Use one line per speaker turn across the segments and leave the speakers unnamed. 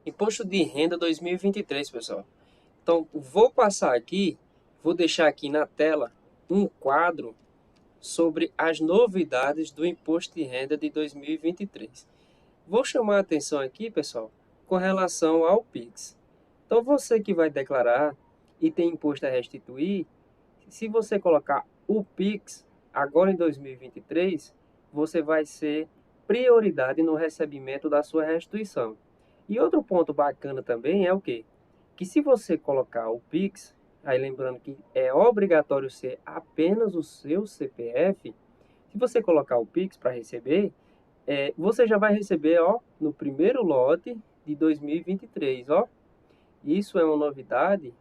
Imposto de Renda 2023, pessoal. Então, vou passar aqui, vou deixar aqui na tela um quadro sobre as novidades do Imposto de Renda de 2023. Vou chamar a atenção aqui, pessoal, com relação ao PIX. Então, você que vai declarar e tem imposto a restituir, se você colocar o PIX agora em 2023, você vai ser prioridade no recebimento da sua restituição. E outro ponto bacana também é o quê? Que se você colocar o PIX, aí lembrando que é obrigatório ser apenas o seu CPF, se você colocar o PIX para receber, você já vai receber, ó, no primeiro lote de 2023, ó. Isso é uma novidade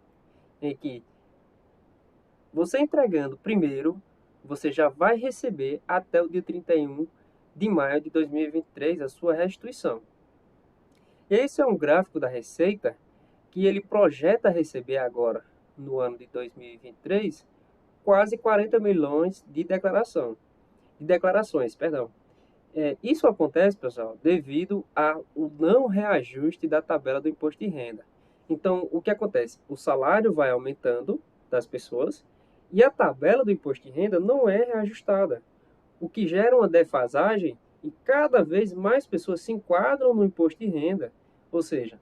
em que você entregando primeiro, você já vai receber até o dia 31 de maio de 2023 a sua restituição. Esse é um gráfico da Receita que ele projeta receber agora, no ano de 2023, quase 40 milhões de declarações, perdão. Isso acontece, pessoal, devido ao não reajuste da tabela do imposto de renda. Então, o que acontece? O salário vai aumentando das pessoas e a tabela do imposto de renda não é reajustada, o que gera uma defasagem e cada vez mais pessoas se enquadram no imposto de renda. Ou seja,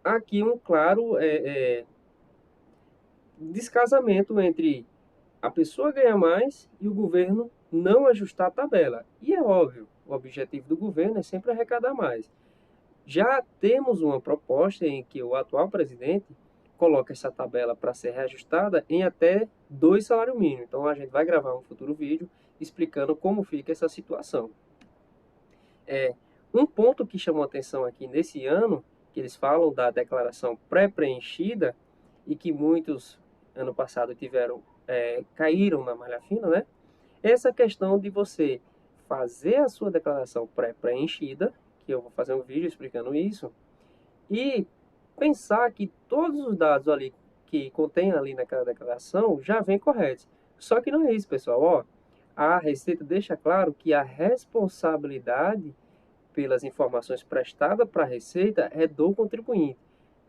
aqui um claro descasamento entre a pessoa ganhar mais e o governo não ajustar a tabela. E é óbvio, o objetivo do governo é sempre arrecadar mais. Já temos uma proposta em que o atual presidente coloca essa tabela para ser reajustada em até 2 salários mínimos. Então a gente vai gravar um futuro vídeo explicando como fica essa situação. Um ponto que chamou atenção aqui nesse ano, que eles falam da declaração pré-preenchida e que muitos ano passado caíram na malha fina, né? Essa questão de você fazer a sua declaração pré-preenchida, que eu vou fazer um vídeo explicando isso, e pensar que todos os dados ali que contém ali naquela declaração já vêm corretos. Só que não é isso, pessoal. Ó, a Receita deixa claro que a responsabilidade pelas informações prestadas para a Receita é do contribuinte,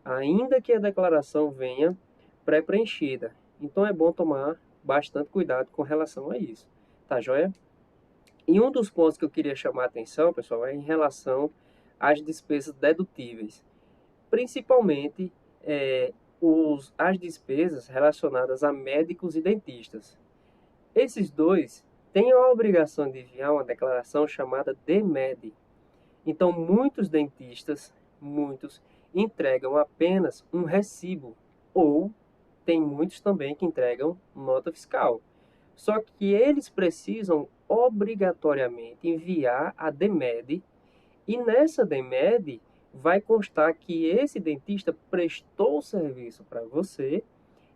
ainda que a declaração venha pré-preenchida. Então é bom tomar bastante cuidado com relação a isso, tá joia? E um dos pontos que eu queria chamar a atenção, pessoal, é em relação às despesas dedutíveis, principalmente as despesas relacionadas a médicos e dentistas. Esses dois têm a obrigação de enviar uma declaração chamada DMED. Então, muitos entregam apenas um recibo, ou tem muitos também que entregam nota fiscal. Só que eles precisam obrigatoriamente enviar a DMED, e nessa DMED vai constar que esse dentista prestou o serviço para você,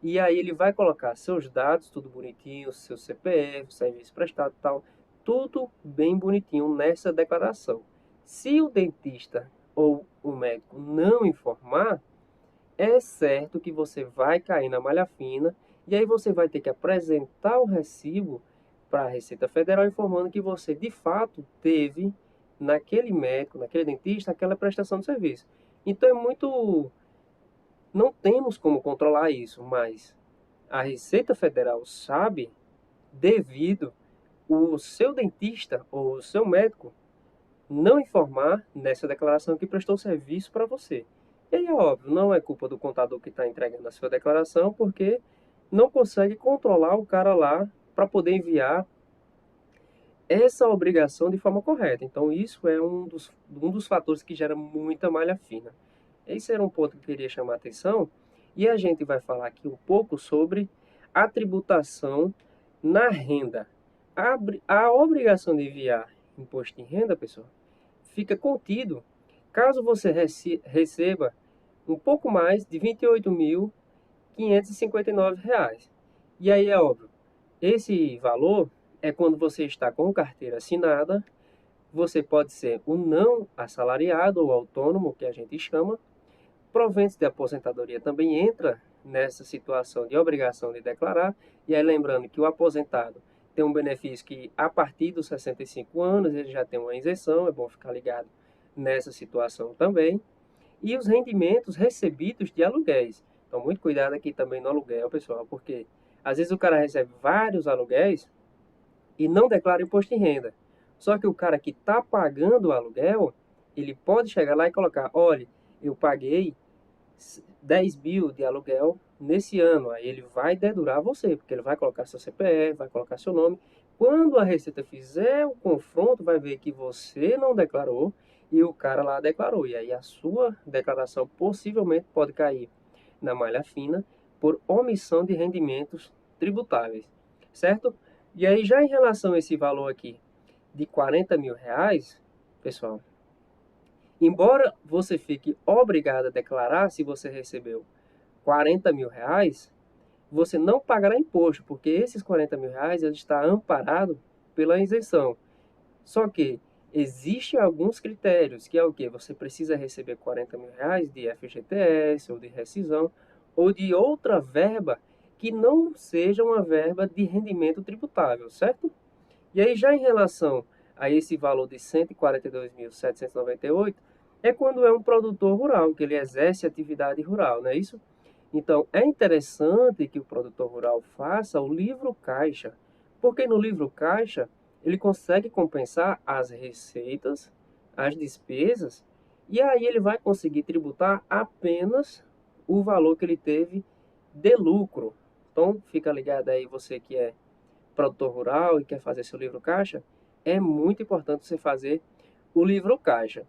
e aí ele vai colocar seus dados, tudo bonitinho, seu CPF, serviço prestado e tal, tudo bem bonitinho nessa declaração. Se o dentista ou o médico não informar, é certo que você vai cair na malha fina e aí você vai ter que apresentar o recibo para a Receita Federal informando que você de fato teve naquele médico, naquele dentista, aquela prestação de serviço. Então é muito. Não temos como controlar isso, mas a Receita Federal sabe devido o seu dentista ou o seu médico não informar nessa declaração que prestou serviço para você. E aí é óbvio, não é culpa do contador que está entregando a sua declaração, porque não consegue controlar o cara lá para poder enviar essa obrigação de forma correta. Então isso é um dos fatores que gera muita malha fina. Esse era um ponto que eu queria chamar a atenção. E a gente vai falar aqui um pouco sobre a tributação na renda. A obrigação de enviar imposto de renda, pessoal, fica contido caso você receba um pouco mais de R$ 28.559. E aí é óbvio, esse valor é quando você está com carteira assinada, você pode ser um não assalariado ou autônomo, que a gente chama. Proventos de aposentadoria também entra nessa situação de obrigação de declarar. E aí lembrando que o aposentado tem um benefício que a partir dos 65 anos ele já tem uma isenção, é bom ficar ligado nessa situação também. e os rendimentos recebidos de aluguéis. Então, muito cuidado aqui também no aluguel, pessoal, porque às vezes o cara recebe vários aluguéis e não declara imposto de renda. Só que o cara que está pagando o aluguel, ele pode chegar lá e colocar, olha, eu paguei 10 mil de aluguel nesse ano. Aí ele vai dedurar você, porque ele vai colocar seu CPF, vai colocar seu nome. Quando a Receita fizer o confronto, vai ver que você não declarou e o cara lá declarou. E aí a sua declaração possivelmente pode cair na malha fina por omissão de rendimentos tributáveis, certo? E aí já em relação a esse valor aqui de 40 mil reais, pessoal, embora você fique obrigado a declarar se você recebeu 40 mil reais, você não pagará imposto, porque esses 40 mil reais ele está amparado pela isenção. Só que existem alguns critérios, que é o que? Você precisa receber 40 mil reais de FGTS, ou de rescisão, ou de outra verba que não seja uma verba de rendimento tributável, certo? E aí já em relação a esse valor de 142.798, é quando é um produtor rural, que ele exerce atividade rural, não é isso? Então, é interessante que o produtor rural faça o livro caixa, porque no livro caixa ele consegue compensar as receitas, as despesas, e aí ele vai conseguir tributar apenas o valor que ele teve de lucro. Então, fica ligado aí você que é produtor rural e quer fazer seu livro caixa, é muito importante você fazer o livro caixa.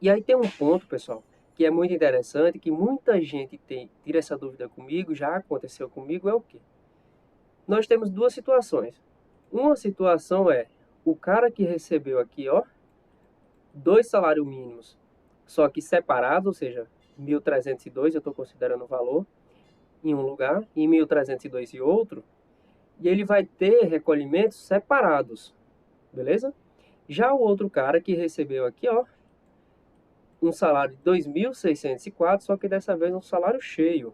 E aí tem um ponto, pessoal, que é muito interessante, que muita gente tira essa dúvida comigo, já aconteceu comigo, é o quê? Nós temos duas situações. Uma situação é o cara que recebeu aqui, ó, 2 salários mínimos, só que separados, ou seja, 1.302, eu estou considerando o valor, em um lugar, e 1.302 em outro, e ele vai ter recolhimentos separados, beleza? Já o outro cara que recebeu aqui, ó, um salário de 2.604, só que dessa vez um salário cheio.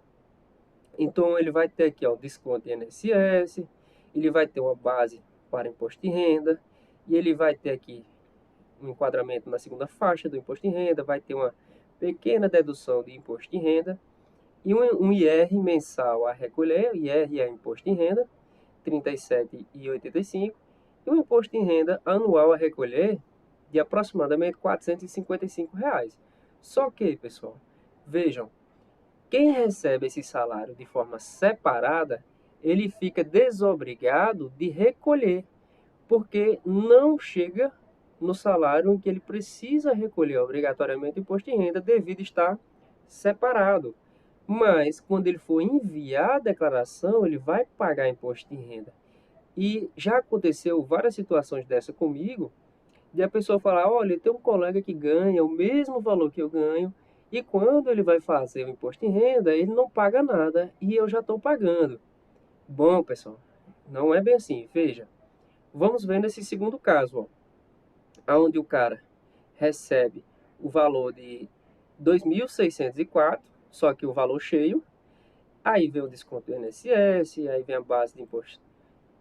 Então ele vai ter aqui, ó, desconto em INSS, ele vai ter uma base para imposto de renda, e ele vai ter aqui um enquadramento na segunda faixa do imposto de renda, vai ter uma pequena dedução de imposto de renda, e um IR mensal a recolher, IR é imposto de renda, 37,85, e um imposto de renda anual a recolher de aproximadamente R$ 455. Só que, pessoal, vejam, quem recebe esse salário de forma separada, ele fica desobrigado de recolher, porque não chega no salário em que ele precisa recolher obrigatoriamente o imposto de renda devido estar separado. Mas, quando ele for enviar a declaração, ele vai pagar imposto de renda. E já aconteceu várias situações dessa comigo, de a pessoa falar, olha, tem um colega que ganha o mesmo valor que eu ganho, e quando ele vai fazer o imposto de renda, ele não paga nada, e eu já estou pagando. Bom, pessoal, não é bem assim. Veja, vamos ver nesse segundo caso, ó, onde o cara recebe o valor de 2.604, só que o valor cheio, aí vem o desconto do INSS, aí vem a base de imposto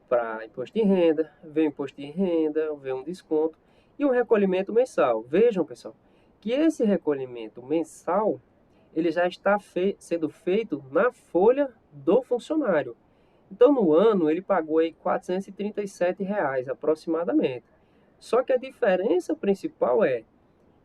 para imposto de renda, vem o imposto de renda, vem um desconto e um recolhimento mensal. Vejam, pessoal, que esse recolhimento mensal ele já está sendo feito na folha do funcionário. Então, no ano, ele pagou aí R$ 437 aproximadamente. Só que a diferença principal é,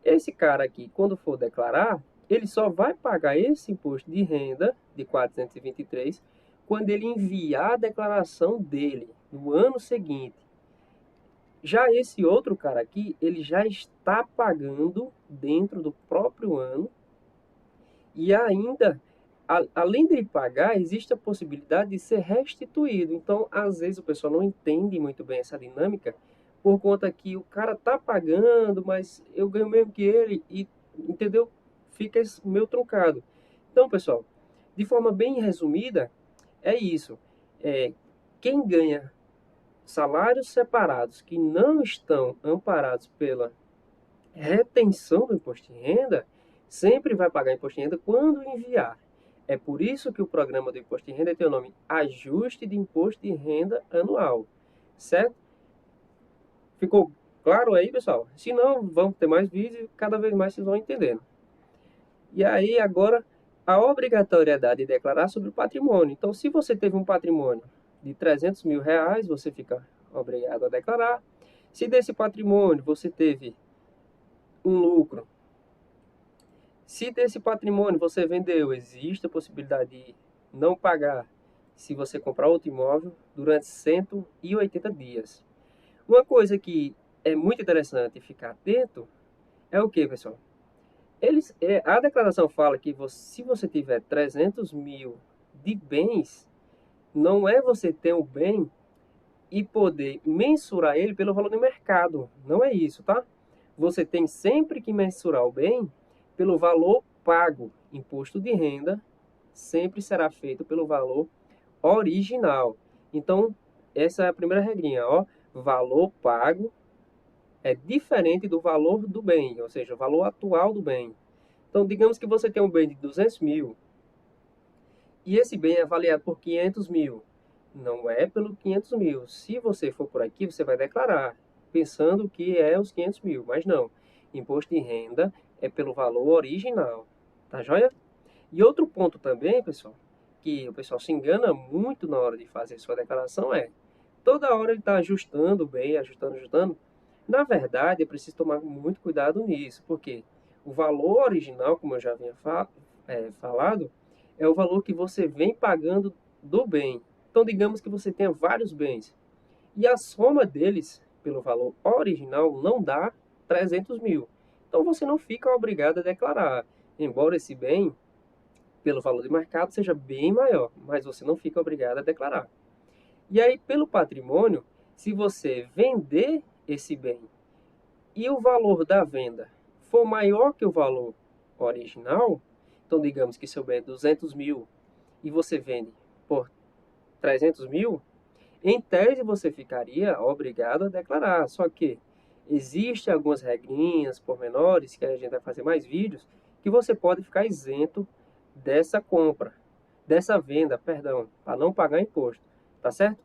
esse cara aqui, quando for declarar, ele só vai pagar esse imposto de renda de 423 quando ele enviar a declaração dele no ano seguinte. Já esse outro cara aqui, ele já está pagando dentro do próprio ano e ainda, além de pagar, existe a possibilidade de ser restituído. Então, às vezes o pessoal não entende muito bem essa dinâmica por conta que o cara tá pagando, mas eu ganho mesmo que ele e, entendeu? Fica meio truncado. Então, pessoal, de forma bem resumida, é isso. Quem ganha salários separados que não estão amparados pela retenção do imposto de renda, sempre vai pagar imposto de renda quando enviar. É por isso que o programa do imposto de renda tem o nome Ajuste de Imposto de Renda Anual, certo? Ficou claro aí, pessoal? Se não, vamos ter mais vídeos e cada vez mais vocês vão entendendo. E aí, agora, a obrigatoriedade de declarar sobre o patrimônio. Então, se você teve um patrimônio de 300 mil reais, você fica obrigado a declarar. Se desse patrimônio você teve um lucro, se desse patrimônio você vendeu, existe a possibilidade de não pagar se você comprar outro imóvel durante 180 dias. Uma coisa que é muito interessante ficar atento é o que, pessoal? A declaração fala que se você tiver 300 mil de bens, não é você ter um bem e poder mensurar ele pelo valor do mercado. Não é isso, tá? Você tem sempre que mensurar o bem pelo valor pago. Imposto de renda sempre será feito pelo valor original. Então, essa é a primeira regrinha, ó. Valor pago é diferente do valor do bem, ou seja, o valor atual do bem. Então, digamos que você tem um bem de 200 mil e esse bem é avaliado por 500 mil. Não é pelo 500 mil. Se você for por aqui, você vai declarar, pensando que é os 500 mil, mas não. Imposto de renda é pelo valor original. Tá joia? E outro ponto também, pessoal, que o pessoal se engana muito na hora de fazer sua declaração é, toda hora ele está ajustando bem, ajustando, ajustando. Na verdade, é preciso tomar muito cuidado nisso, porque o valor original, como eu já havia falado, é o valor que você vem pagando do bem. Então, digamos que você tenha vários bens, e a soma deles, pelo valor original, não dá 300 mil. Então, você não fica obrigado a declarar, embora esse bem pelo valor de mercado seja bem maior, mas você não fica obrigado a declarar. E aí, pelo patrimônio, se você vender esse bem e o valor da venda for maior que o valor original, então digamos que seu bem é 200 mil e você vende por 300 mil, em tese você ficaria obrigado a declarar. Só que existem algumas regrinhas pormenores, que a gente vai fazer mais vídeos, que você pode ficar isento dessa compra, dessa venda, perdão, para não pagar imposto, tá certo?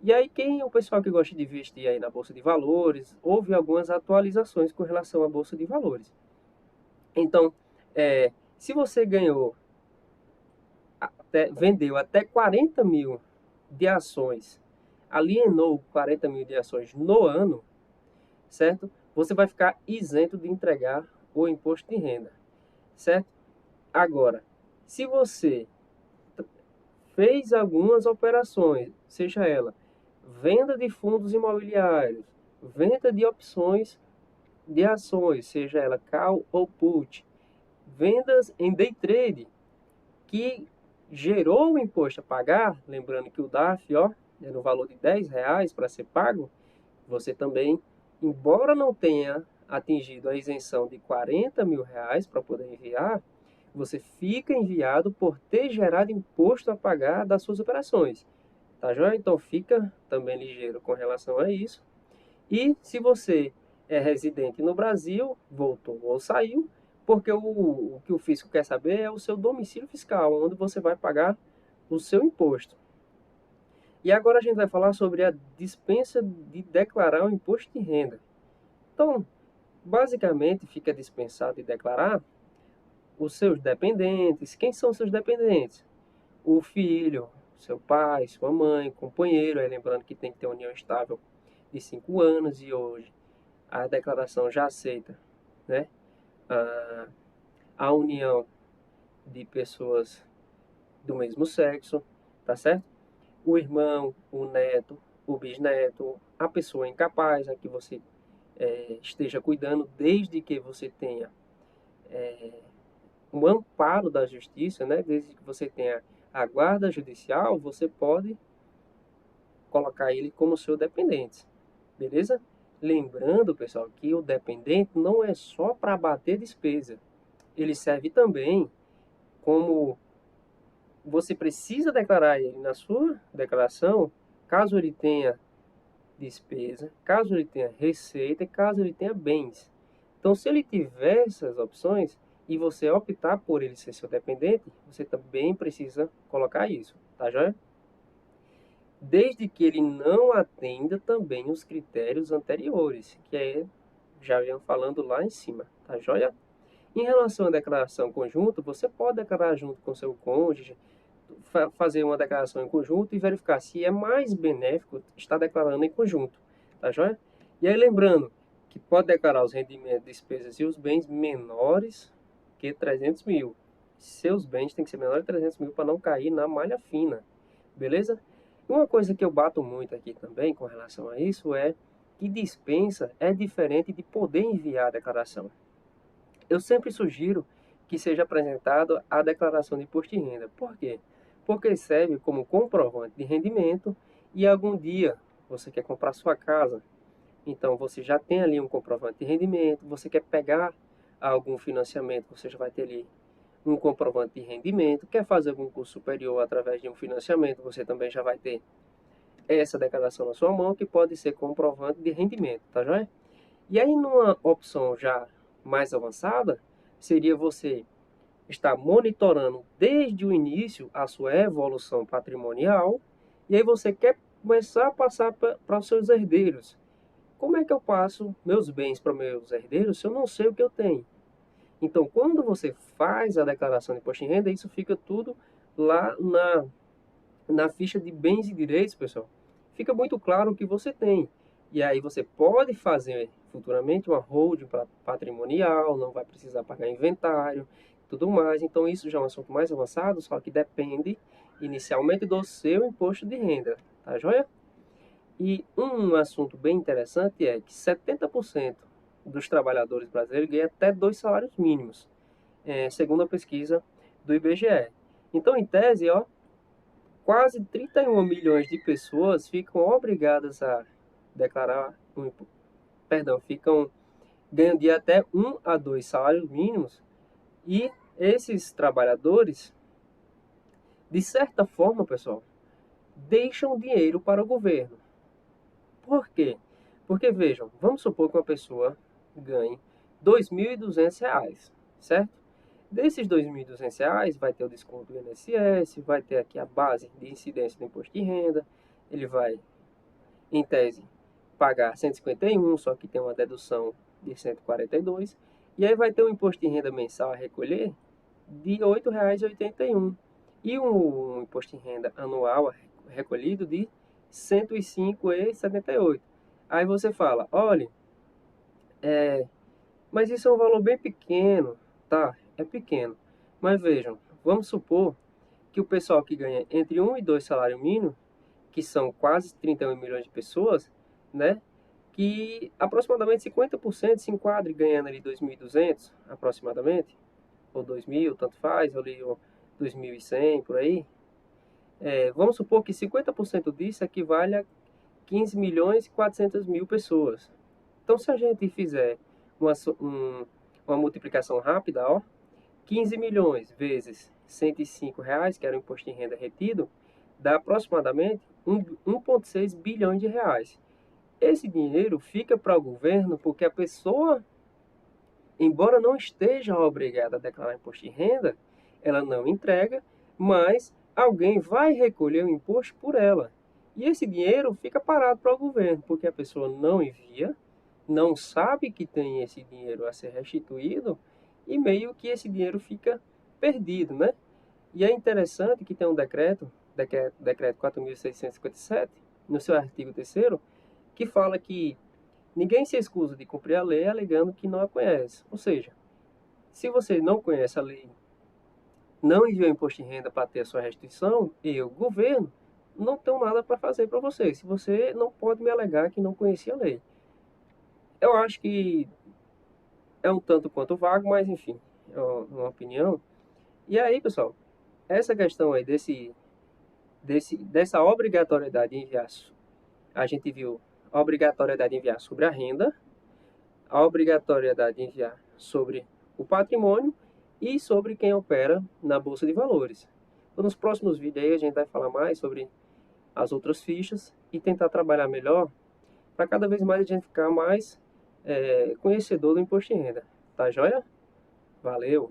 E aí, quem é o pessoal que gosta de investir aí na Bolsa de Valores, houve algumas atualizações com relação à Bolsa de Valores. Então, se você vendeu até 40 mil de ações, alienou 40 mil de ações no ano, certo? Você vai ficar isento de entregar o imposto de renda, certo? Agora, se você fez algumas operações, seja ela venda de fundos imobiliários, venda de opções de ações, seja ela call ou put, vendas em day trade, que gerou o imposto a pagar, lembrando que o DAF, ó, é no valor de R$ 10 para ser pago, você também, embora não tenha atingido a isenção de 40 mil reais para poder enviar, você fica enviado por ter gerado imposto a pagar das suas operações. Tá joia? Então fica também ligeiro com relação a isso. E se você é residente no Brasil, voltou ou saiu, porque o que o fisco quer saber é o seu domicílio fiscal, onde você vai pagar o seu imposto. E agora a gente vai falar sobre a dispensa de declarar o imposto de renda. Então, basicamente, fica dispensado de declarar os seus dependentes. Quem são os seus dependentes? O filho, seu pai, sua mãe, companheiro. Aí lembrando que tem que ter união estável de 5 anos e hoje a declaração já aceita, né? a, a união de pessoas do mesmo sexo, tá certo? O irmão, o neto, o bisneto, a pessoa incapaz a que você esteja cuidando, desde que você tenha um amparo da justiça, né? Desde que você tenha a guarda judicial, você pode colocar ele como seu dependente, beleza? Lembrando, pessoal, que o dependente não é só para bater despesa, ele serve também como você precisa declarar ele na sua declaração, caso ele tenha despesa, caso ele tenha receita e caso ele tenha bens. Então, se ele tiver essas opções e você optar por ele ser seu dependente, você também precisa colocar isso, tá joia? Desde que ele não atenda também os critérios anteriores, que já vinham falando lá em cima, tá joia? Em relação à declaração conjunta, você pode declarar junto com seu cônjuge, fazer uma declaração em conjunto e verificar se é mais benéfico estar declarando em conjunto, tá joia? E aí lembrando que pode declarar os rendimentos, despesas e os bens menores que 300 mil. Seus bens têm que ser menores de 300 mil para não cair na malha fina, beleza? E uma coisa que eu bato muito aqui também com relação a isso é que dispensa é diferente de poder enviar a declaração. Eu sempre sugiro que seja apresentado a declaração de imposto de renda. Por quê? Porque serve como comprovante de rendimento e algum dia você quer comprar sua casa, então você já tem ali um comprovante de rendimento, você quer pegar algum financiamento, você já vai ter ali um comprovante de rendimento, quer fazer algum curso superior através de um financiamento, você também já vai ter essa declaração na sua mão, que pode ser comprovante de rendimento, tá joia? E aí, numa opção já mais avançada, seria você estar monitorando desde o início a sua evolução patrimonial, e aí você quer começar a passar para os seus herdeiros. Como é que eu passo meus bens para meus herdeiros se eu não sei o que eu tenho? Então, quando você faz a declaração de imposto de renda, isso fica tudo lá na ficha de bens e direitos, pessoal. Fica muito claro o que você tem. E aí você pode fazer futuramente uma holding patrimonial, não vai precisar pagar inventário, tudo mais. Então isso já é um assunto mais avançado, só que depende inicialmente do seu imposto de renda, tá joia? E um assunto bem interessante é que 70% dos trabalhadores brasileiros ganham até 2 salários mínimos, segundo a pesquisa do IBGE. Então, em tese, ó, quase 31 milhões de pessoas ficam obrigadas a declarar, ficam ganhando de até 1 a 2 salários mínimos, e esses trabalhadores, de certa forma, pessoal, deixam dinheiro para o governo. Por quê? Porque, vejam, vamos supor que uma pessoa ganhe R$ 2.200, certo? Desses R$ 2.200, vai ter o desconto do INSS, vai ter aqui a base de incidência do imposto de renda, ele vai, em tese, pagar 151, só que tem uma dedução de 142, e aí vai ter um imposto de renda mensal a recolher de R$ 8,81 e um imposto de renda anual recolhido de R$ 105,78. Aí você fala, olha, mas isso é um valor bem pequeno, tá? É pequeno. Mas vejam, vamos supor que o pessoal que ganha entre 1 e 2 salários mínimos, que são quase 31 milhões de pessoas, né? Que aproximadamente 50% se enquadre ganhando ali 2.200, aproximadamente, ou 2.000, tanto faz, ou ali 2.100, por aí. Vamos supor que 50% disso equivale a 15 milhões e 400 mil pessoas. Então, se a gente fizer uma multiplicação rápida, ó, 15 milhões vezes R$ 105, que era o imposto de renda retido, dá aproximadamente 1,6 bilhões de reais. Esse dinheiro fica para o governo porque a pessoa, embora não esteja obrigada a declarar imposto de renda, ela não entrega, mas alguém vai recolher o imposto por ela. E esse dinheiro fica parado para o governo, porque a pessoa não envia, não sabe que tem esse dinheiro a ser restituído, e meio que esse dinheiro fica perdido, né? E é interessante que tem um decreto 4.657, no seu artigo 3º, que fala que ninguém se excusa de cumprir a lei alegando que não a conhece. Ou seja, se você não conhece a lei, não enviou imposto de renda para ter a sua restituição, eu, governo, não tenho nada para fazer para você. Se você não pode me alegar que não conhecia a lei. Eu acho que é um tanto quanto vago, mas enfim, é uma opinião. E aí, pessoal, essa questão aí dessa obrigatoriedade de enviar, a gente viu a obrigatoriedade de enviar sobre a renda, a obrigatoriedade de enviar sobre o patrimônio e sobre quem opera na Bolsa de Valores. Então, nos próximos vídeos aí a gente vai falar mais sobre as outras fichas e tentar trabalhar melhor para cada vez mais a gente ficar mais conhecedor do imposto de renda. Tá joia? Valeu!